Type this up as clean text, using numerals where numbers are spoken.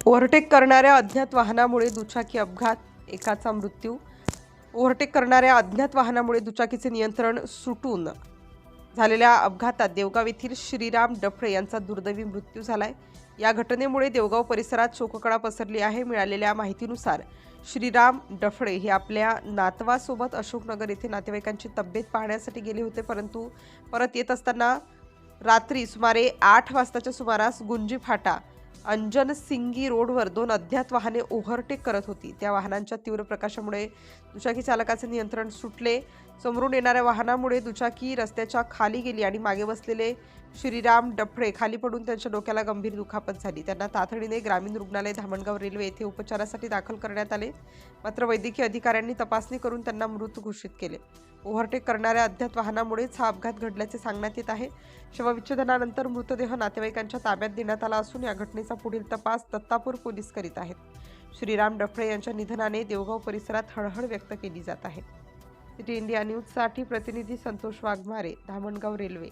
Overtake करणाऱ्या अज्ञात वाहनामुळे दुचाकी अपघात, एकाचा मृत्यू. ओव्हरटेक करणाऱ्या अज्ञात वाहनामुळे दुचाकीचे नियंत्रण सुटून झालेल्या अपघातात देवगाव येथील श्रीराम डफळे यांचा दुर्दैवी मृत्यू झालाय. या घटनेमुळे देवगाव परिसरात शोककळा पसरली आहे. मिळालेल्या माहितीनुसार श्रीराम डफळे हे आपल्या नातवासोबत अशोकनगर येथे नातेवाईकांची तब्येत पाहण्यासाठी गेले होते, परंतु परत येत असताना रात्री सुमारे 8 वाजताच्या सुमारास गुंजी फाटा अंजन सिंगी रोडवर दोन अज्ञात वाहने ओव्हरटेक करत होती. त्या वाहनांच्या तीव्र प्रकाशामुळे दुचाकी चालकाचे नियंत्रण सुटले. समोरून येणाऱ्या वाहनामुळे दुचाकी रस्त्याच्या खाली गेली आणि मागे बसलेले श्रीराम डफळे खाली पडून त्यांच्या डोक्याला गंभीर दुखापत झाली. त्यांना तातडीने ग्रामीण रुग्णालय धामणगाव रेल्वे येथे उपचारासाठी दाखल करण्यात आले, मात्र वैद्यकीय अधिकाऱ्यांनी तपासणी करून त्यांना मृत घोषित केले. ओव्हरटेक करणाऱ्या अज्ञात वाहनामुळेच हा अपघात घडल्याचे सांगण्यात येत आहे. शवविच्छेदनानंतर मृतदेह नातेवाईकांच्या ताब्यात देण्यात आला असून या घटनेचा पुढील तपास दत्तापूर पोलीस करीत आहेत. श्रीराम डफळे यांच्या निधनाने देवगाव परिसरात हळहळ व्यक्त केली जात आहे. सिटी इंडिया न्यूजसाठी प्रतिनिधी संतोष वाघमारे, धामणगाव रेल्वे.